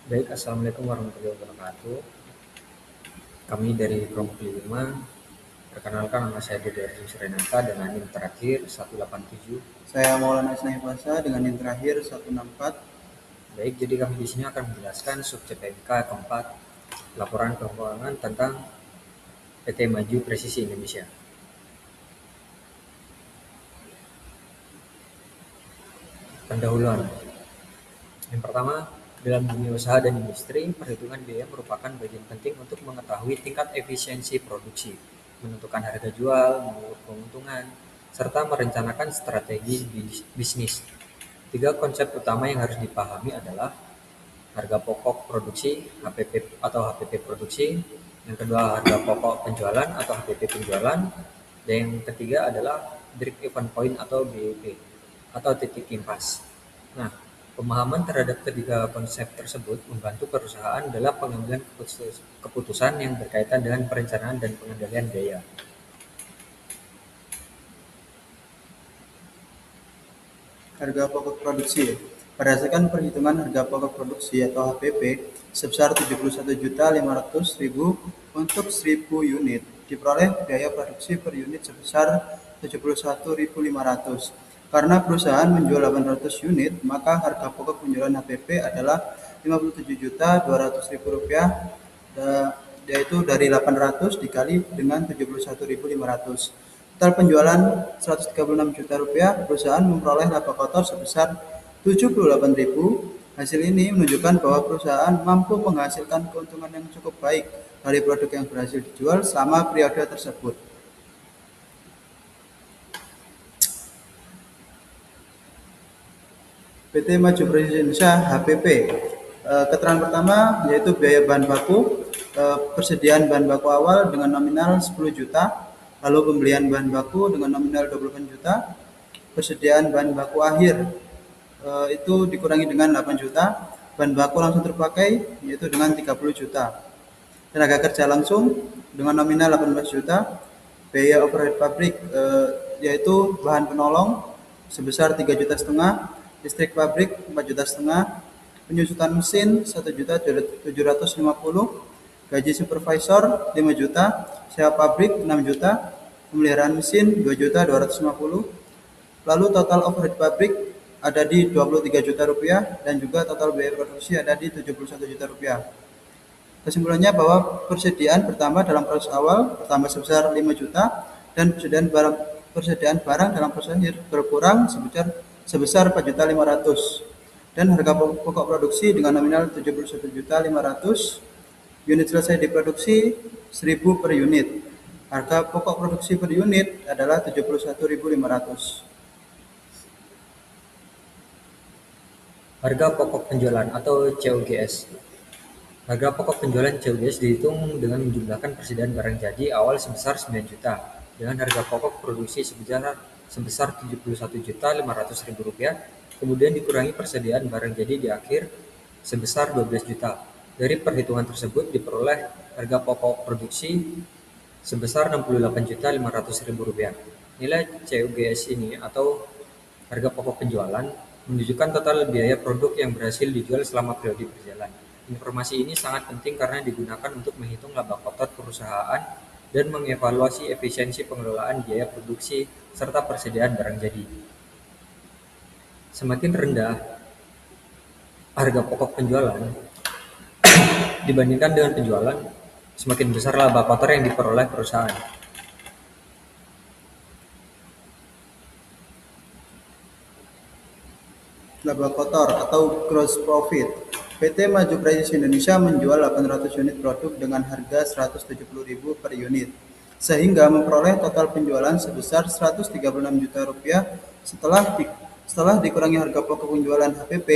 Baik, Assalamualaikum warahmatullahi wabarakatuh. Kami dari kelompok 5, perkenalkan nama saya Dede Arjun Renata dengan NIM terakhir 187. Saya Maulana Isnahi Puasa dengan yang terakhir 164. Baik, jadi kami di sini akan menjelaskan subjek PMK keempat, laporan keuangan tentang PT Maju Presisi Indonesia. Pendahuluan. Yang pertama, dalam dunia usaha dan industri, perhitungan biaya merupakan bagian penting untuk mengetahui tingkat efisiensi produksi, menentukan harga jual, mengukur keuntungan, serta merencanakan strategi bisnis. 3 konsep utama yang harus dipahami adalah harga pokok produksi (HPP) atau HPP produksi, yang kedua harga pokok penjualan atau HPP penjualan, dan yang ketiga adalah break even point atau BEP atau titik impas. Nah, pemahaman terhadap ketiga konsep tersebut membantu perusahaan dalam pengambilan keputusan yang berkaitan dengan perencanaan dan pengendalian biaya. Harga pokok produksi. Berdasarkan perhitungan harga pokok produksi atau HPP sebesar 71.500.000 untuk 1.000 unit, diperoleh biaya produksi per unit sebesar 71.500. Karena perusahaan menjual 800 unit, maka harga pokok penjualan HPP adalah Rp57.200.000, yaitu dari 800 dikali dengan 71.500. Total penjualan Rp136 juta, perusahaan memperoleh laba kotor sebesar Rp78.000. Hasil ini menunjukkan bahwa perusahaan mampu menghasilkan keuntungan yang cukup baik dari produk yang berhasil dijual selama periode tersebut. PT Maju Presisi Indonesia (HPP). Keterangan pertama yaitu biaya bahan baku, persediaan bahan baku awal dengan nominal 10 juta, lalu pembelian bahan baku dengan nominal 28 juta, persediaan bahan baku akhir itu dikurangi dengan 8 juta, bahan baku langsung terpakai yaitu dengan 30 juta, tenaga kerja langsung dengan nominal 18 juta, biaya overhead pabrik yaitu bahan penolong sebesar 3,5 juta, listrik pabrik 4,5 juta, penyusutan mesin 1.750.000, gaji supervisor 5 juta, sewa pabrik 6 juta, pemeliharaan mesin 2.250.000, lalu total overhead pabrik ada di Rp23 juta dan juga total biaya produksi ada di Rp71 juta. Kesimpulannya bahwa persediaan pertama dalam proses awal bertambah sebesar 5 juta dan persediaan barang dalam proses akhir berkurang sebesar 4.500.000 dan harga pokok produksi dengan nominal 71.500.000, unit selesai diproduksi 1.000 per unit. Harga pokok produksi per unit adalah 71.500. Harga pokok penjualan atau COGS. Harga pokok penjualan COGS dihitung dengan menjumlahkan persediaan barang jadi awal sebesar 9 juta dengan harga pokok produksi sebesar Rp71.500.000, kemudian dikurangi persediaan barang jadi di akhir sebesar 12 juta. Dari perhitungan tersebut diperoleh harga pokok produksi sebesar Rp68.500.000. Nilai COGS ini atau harga pokok penjualan menunjukkan total biaya produk yang berhasil dijual selama periode berjalan. Informasi ini sangat penting karena digunakan untuk menghitung laba kotor perusahaan dan mengevaluasi efisiensi pengelolaan biaya produksi serta persediaan barang jadi. Semakin rendah harga pokok penjualan dibandingkan dengan penjualan, semakin besar laba kotor yang diperoleh perusahaan. Laba kotor atau gross profit. PT Maju Presisi Indonesia menjual 800 unit produk dengan harga Rp170.000 per unit, sehingga memperoleh total penjualan sebesar Rp136 juta setelah dikurangi harga pokok penjualan HPP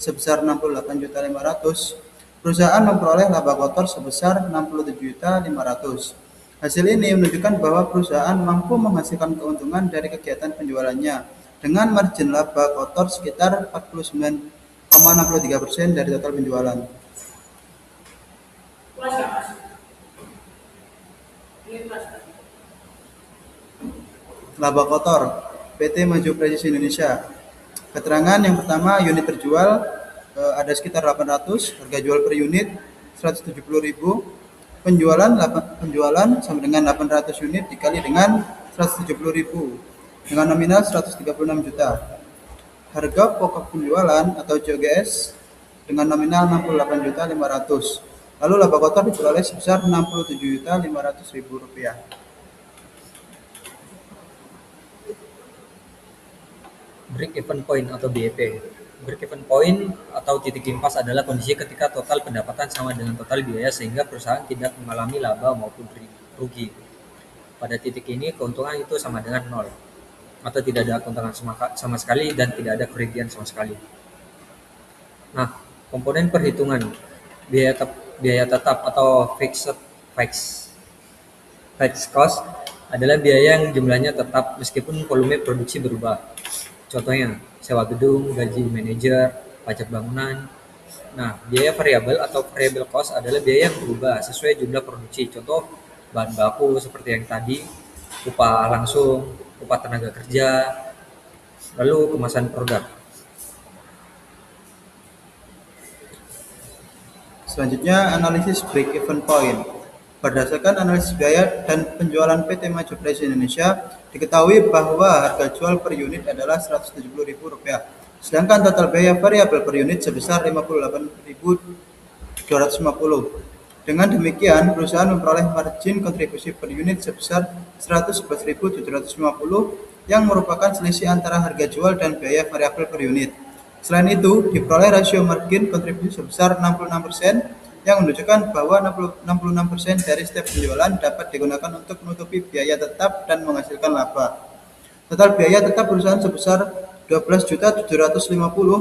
sebesar Rp68.500.000. Perusahaan memperoleh laba kotor sebesar Rp67.500.000. Hasil ini menunjukkan bahwa perusahaan mampu menghasilkan keuntungan dari kegiatan penjualannya dengan margin laba kotor sekitar 49,63% dari total penjualan. Laba kotor PT Maju Presisi Indonesia. Keterangan yang pertama, unit terjual ada sekitar 800, harga jual per unit 170.000, penjualan sama dengan 800 unit dikali dengan 170.000 dengan nominal 136 juta. Harga pokok penjualan atau COGS dengan nominal 68.500.000. Lalu laba kotor diperoleh sebesar 67.500.000 rupiah. Break even point atau BEP. Break even point atau titik impas adalah kondisi ketika total pendapatan sama dengan total biaya sehingga perusahaan tidak mengalami laba maupun rugi. Pada titik ini keuntungan itu sama dengan nol atau tidak ada keuntungan sama sekali dan tidak ada kerugian sama sekali. Nah, komponen perhitungan biaya tetap atau fixed cost adalah biaya yang jumlahnya tetap meskipun volume produksi berubah. Contohnya, sewa gedung, gaji manajer, pajak bangunan. Nah, biaya variabel atau variable cost adalah biaya yang berubah sesuai jumlah produksi. Contoh, bahan baku seperti yang tadi, upah langsung, upah tenaga kerja, lalu kemasan produk. Selanjutnya, analisis break-even point. Berdasarkan analisis biaya dan penjualan PT Maju Price Indonesia, diketahui bahwa harga jual per unit adalah Rp170.000, sedangkan total biaya variabel per unit sebesar Rp58.250. Dengan demikian, perusahaan memperoleh margin kontribusi per unit sebesar Rp111.750 yang merupakan selisih antara harga jual dan biaya variabel per unit. Selain itu, diperoleh rasio margin kontribusi sebesar 66%, yang menunjukkan bahwa 66% dari setiap penjualan dapat digunakan untuk menutupi biaya tetap dan menghasilkan laba. Total biaya tetap perusahaan sebesar 12.750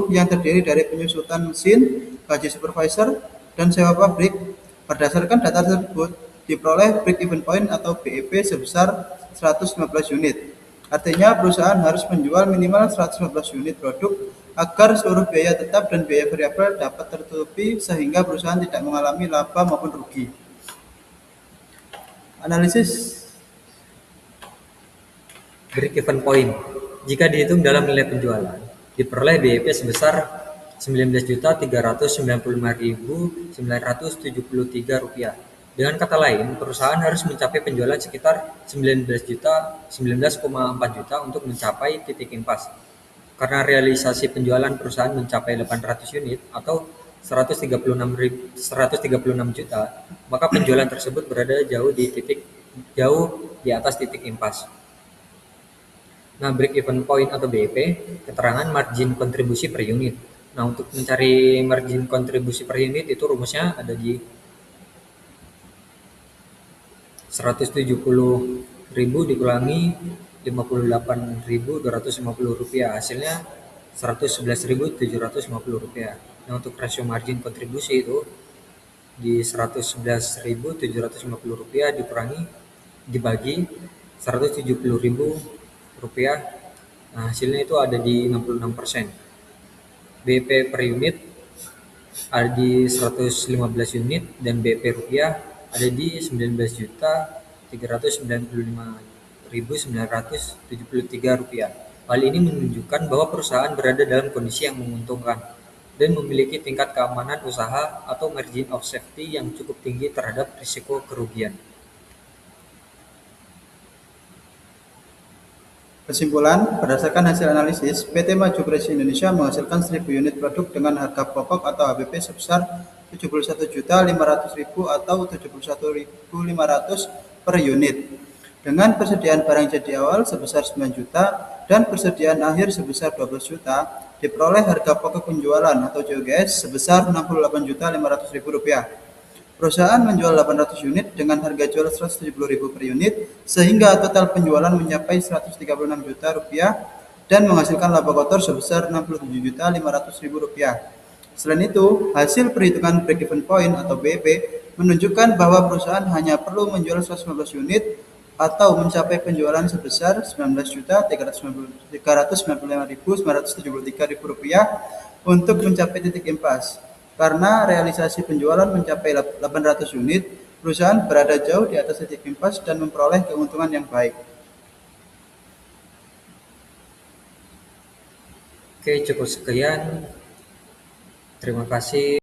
yang terdiri dari penyusutan mesin, gaji supervisor, dan sewa pabrik. Berdasarkan data tersebut, diperoleh break-even point atau BEP sebesar 115 unit. Artinya perusahaan harus menjual minimal 115 unit produk agar seluruh biaya tetap dan biaya variabel dapat tertutupi sehingga perusahaan tidak mengalami laba maupun rugi. Analisis Break-even point. Jika dihitung dalam nilai penjualan, diperoleh BEP sebesar Rp19.395.973. Dengan kata lain, perusahaan harus mencapai penjualan sekitar 19,4 juta untuk mencapai titik impas. Karena realisasi penjualan perusahaan mencapai 800 unit atau 136 juta, maka penjualan tersebut berada jauh di atas titik impas. Nah, break even point atau BEP, keterangan margin kontribusi per unit. Nah, untuk mencari margin kontribusi per unit itu rumusnya ada di 170.000 dikurangi 58.250 rupiah, hasilnya Rp111.750. Nah, untuk rasio margin kontribusi itu di Rp111.750 dibagi Rp170.000. Nah, hasilnya itu ada di 66%. BEP per unit ada di 115 unit dan BEP rupiah ada di Rp19.395.973. Hal ini menunjukkan bahwa perusahaan berada dalam kondisi yang menguntungkan dan memiliki tingkat keamanan usaha atau margin of safety yang cukup tinggi terhadap risiko kerugian. Kesimpulan, berdasarkan hasil analisis, PT Maju Price Indonesia menghasilkan 1.000 unit produk dengan harga pokok atau HPP sebesar Rp71.500.000 atau Rp71.500 per unit. Dengan persediaan barang jadi awal sebesar 9 juta dan persediaan akhir sebesar 12 juta, diperoleh harga pokok penjualan atau COGS sebesar Rp68.500.000. Perusahaan menjual 800 unit dengan harga jual Rp170.000 per unit, sehingga total penjualan mencapai Rp136 juta dan menghasilkan laba kotor sebesar Rp67.500.000. Selain itu, hasil perhitungan break-even point atau BEP menunjukkan bahwa perusahaan hanya perlu menjual 115 unit atau mencapai penjualan sebesar Rp19.395.973 untuk mencapai titik impas. Karena realisasi penjualan mencapai 800 unit, perusahaan berada jauh di atas titik impas dan memperoleh keuntungan yang baik. Oke, cukup sekian. Terima kasih.